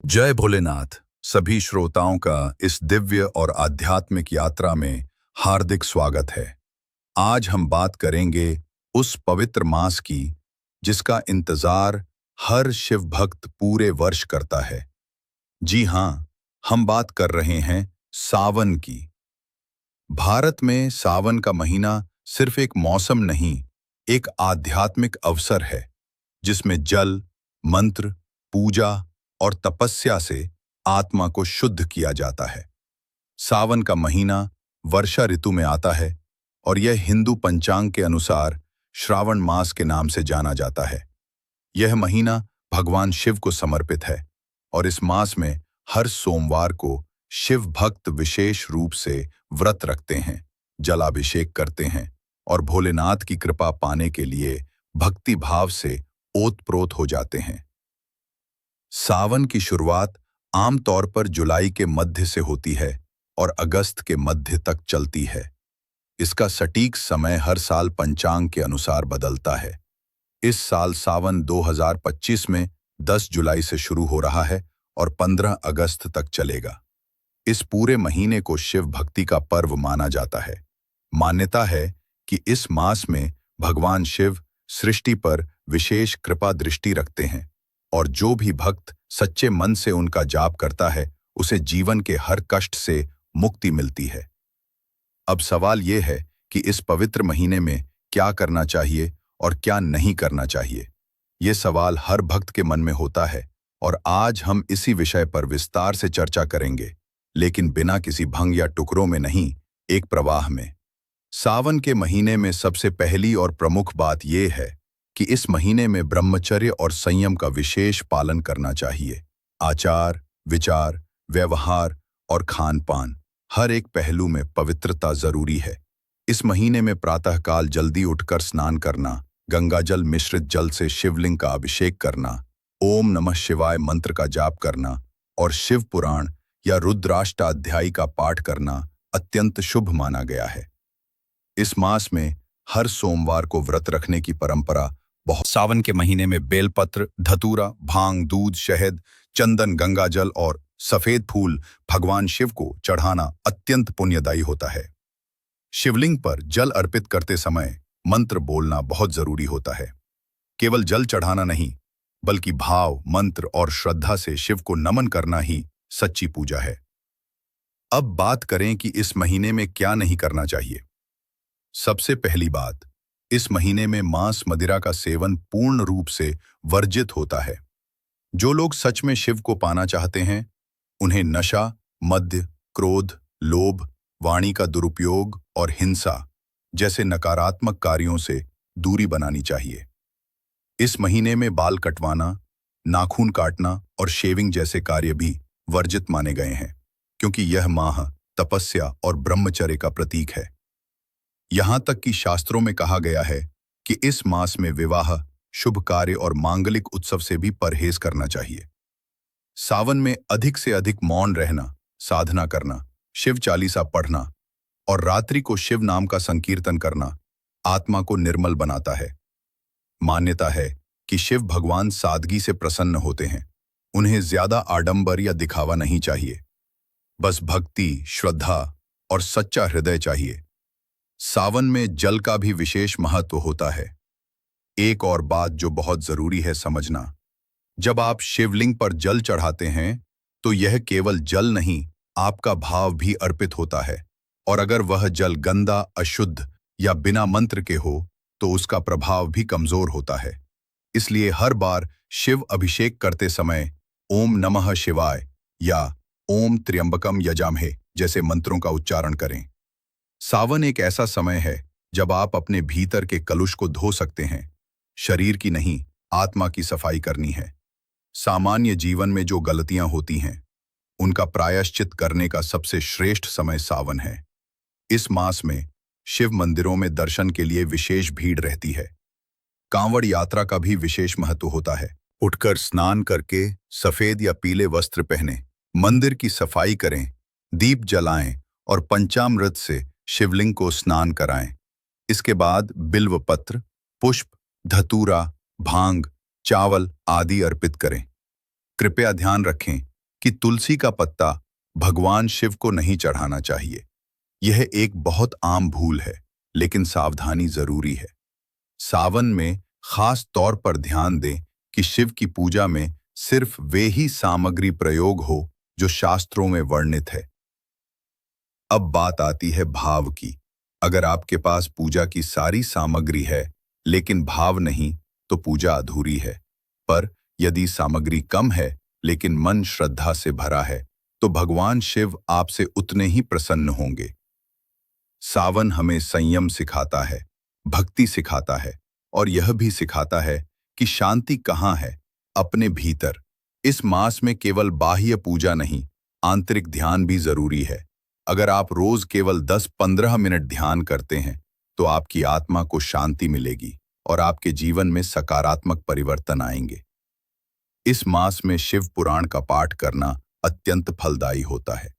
जय भोलेनाथ। सभी श्रोताओं का इस दिव्य और आध्यात्मिक यात्रा में हार्दिक स्वागत है। आज हम बात करेंगे उस पवित्र मास की जिसका इंतजार हर शिव भक्त पूरे वर्ष करता है। जी हाँ, हम बात कर रहे हैं सावन की। भारत में सावन का महीना सिर्फ एक मौसम नहीं, एक आध्यात्मिक अवसर है जिसमें जल, मंत्र, पूजा और तपस्या से आत्मा को शुद्ध किया जाता है। सावन का महीना वर्षा ऋतु में आता है और यह हिंदू पंचांग के अनुसार श्रावण मास के नाम से जाना जाता है। यह महीना भगवान शिव को समर्पित है और इस मास में हर सोमवार को शिव भक्त विशेष रूप से व्रत रखते हैं, जलाभिषेक करते हैं और भोलेनाथ की कृपा पाने के लिए भक्ति भाव से ओतप्रोत हो जाते हैं। सावन की शुरुआत आमतौर पर जुलाई के मध्य से होती है और अगस्त के मध्य तक चलती है। इसका सटीक समय हर साल पंचांग के अनुसार बदलता है। इस साल सावन 2025 में 10 जुलाई से शुरू हो रहा है और 15 अगस्त तक चलेगा। इस पूरे महीने को शिव भक्ति का पर्व माना जाता है। मान्यता है कि इस मास में भगवान शिव सृष्टि पर विशेष कृपा दृष्टि रखते हैं और जो भी भक्त सच्चे मन से उनका जाप करता है उसे जीवन के हर कष्ट से मुक्ति मिलती है। अब सवाल ये है कि इस पवित्र महीने में क्या करना चाहिए और क्या नहीं करना चाहिए। ये सवाल हर भक्त के मन में होता है और आज हम इसी विषय पर विस्तार से चर्चा करेंगे, लेकिन बिना किसी भंग या टुकड़ों में नहीं, एक प्रवाह में। सावन के महीने में सबसे पहली और प्रमुख बात यह है कि इस महीने में ब्रह्मचर्य और संयम का विशेष पालन करना चाहिए। आचार, विचार, व्यवहार और खान पान, हर एक पहलू में पवित्रता जरूरी है। इस महीने में प्रातःकाल जल्दी उठकर स्नान करना, गंगाजल मिश्रित जल से शिवलिंग का अभिषेक करना, ओम नमः शिवाय मंत्र का जाप करना और शिव पुराण या रुद्राष्टाध्यायी का पाठ करना अत्यंत शुभ माना गया है। इस मास में हर सोमवार को व्रत रखने की परंपरा बहुत। सावन के महीने में बेलपत्र, धतूरा, भांग, दूध, शहद, चंदन, गंगाजल और सफेद फूल भगवान शिव को चढ़ाना अत्यंत पुण्यदायी होता है। शिवलिंग पर जल अर्पित करते समय मंत्र बोलना बहुत जरूरी होता है। केवल जल चढ़ाना नहीं, बल्कि भाव, मंत्र और श्रद्धा से शिव को नमन करना ही सच्ची पूजा है। अब बात करें कि इस महीने में क्या नहीं करना चाहिए। सबसे पहली बात, इस महीने में मांस मदिरा का सेवन पूर्ण रूप से वर्जित होता है। जो लोग सच में शिव को पाना चाहते हैं, उन्हें नशा, मद्य, क्रोध, लोभ, वाणी का दुरुपयोग और हिंसा जैसे नकारात्मक कार्यों से दूरी बनानी चाहिए। इस महीने में बाल कटवाना, नाखून काटना और शेविंग जैसे कार्य भी वर्जित माने गए हैं, क्योंकि यह माह तपस्या और ब्रह्मचर्य का प्रतीक है। यहां तक कि शास्त्रों में कहा गया है कि इस मास में विवाह, शुभ कार्य और मांगलिक उत्सव से भी परहेज करना चाहिए। सावन में अधिक से अधिक मौन रहना, साधना करना, शिव चालीसा पढ़ना और रात्रि को शिव नाम का संकीर्तन करना आत्मा को निर्मल बनाता है। मान्यता है कि शिव भगवान सादगी से प्रसन्न होते हैं। उन्हें ज्यादा आडंबर या दिखावा नहीं चाहिए, बस भक्ति, श्रद्धा और सच्चा हृदय चाहिए। सावन में जल का भी विशेष महत्व होता है। एक और बात जो बहुत जरूरी है समझना, जब आप शिवलिंग पर जल चढ़ाते हैं तो यह केवल जल नहीं, आपका भाव भी अर्पित होता है और अगर वह जल गंदा, अशुद्ध या बिना मंत्र के हो तो उसका प्रभाव भी कमजोर होता है। इसलिए हर बार शिव अभिषेक करते समय ओम नमः शिवाय या ओम त्र्यंबकम यजामहे जैसे मंत्रों का उच्चारण करें। सावन एक ऐसा समय है जब आप अपने भीतर के कलुष को धो सकते हैं। शरीर की नहीं, आत्मा की सफाई करनी है। सामान्य जीवन में जो गलतियां होती हैं, उनका प्रायश्चित करने का सबसे श्रेष्ठ समय सावन है। इस मास में शिव मंदिरों में दर्शन के लिए विशेष भीड़ रहती है। कांवड़ यात्रा का भी विशेष महत्व होता है। उठकर स्नान करके सफेद या पीले वस्त्र पहने, मंदिर की सफाई करें, दीप जलाएं और पंचामृत से शिवलिंग को स्नान कराएं। इसके बाद बिल्व पत्र, पुष्प, धतूरा, भांग, चावल आदि अर्पित करें। कृपया ध्यान रखें कि तुलसी का पत्ता भगवान शिव को नहीं चढ़ाना चाहिए। यह एक बहुत आम भूल है, लेकिन सावधानी जरूरी है। सावन में खास तौर पर ध्यान दें कि शिव की पूजा में सिर्फ वे ही सामग्री प्रयोग हो जो शास्त्रों में वर्णित है। अब बात आती है भाव की। अगर आपके पास पूजा की सारी सामग्री है लेकिन भाव नहीं, तो पूजा अधूरी है। पर यदि सामग्री कम है लेकिन मन श्रद्धा से भरा है, तो भगवान शिव आपसे उतने ही प्रसन्न होंगे। सावन हमें संयम सिखाता है, भक्ति सिखाता है और यह भी सिखाता है कि शांति कहाँ है, अपने भीतर। इस मास में केवल बाह्य पूजा नहीं, आंतरिक ध्यान भी जरूरी है। अगर आप रोज केवल 10-15 मिनट ध्यान करते हैं, तो आपकी आत्मा को शांति मिलेगी और आपके जीवन में सकारात्मक परिवर्तन आएंगे। इस मास में शिव पुराण का पाठ करना अत्यंत फलदायी होता है।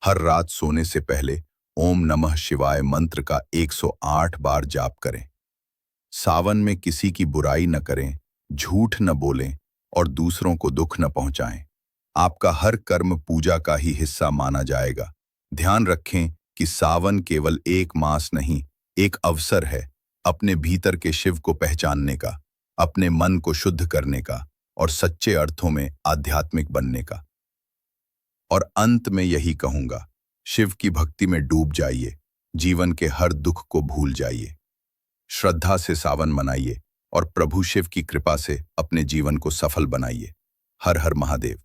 हर रात सोने से पहले ओम नमः शिवाय मंत्र का 108 बार जाप करें। सावन में किसी की बुराई न करें, झूठ न बोलें और दूसरों को दुख न पहुंचाएं। आपका हर कर्म पूजा का ही हिस्सा माना जाएगा। ध्यान रखें कि सावन केवल एक मास नहीं, एक अवसर है अपने भीतर के शिव को पहचानने का, अपने मन को शुद्ध करने का और सच्चे अर्थों में आध्यात्मिक बनने का। और अंत में यही कहूंगा, शिव की भक्ति में डूब जाइए, जीवन के हर दुख को भूल जाइए। श्रद्धा से सावन मनाइए और प्रभु शिव की कृपा से अपने जीवन को सफल बनाइए। हर हर महादेव।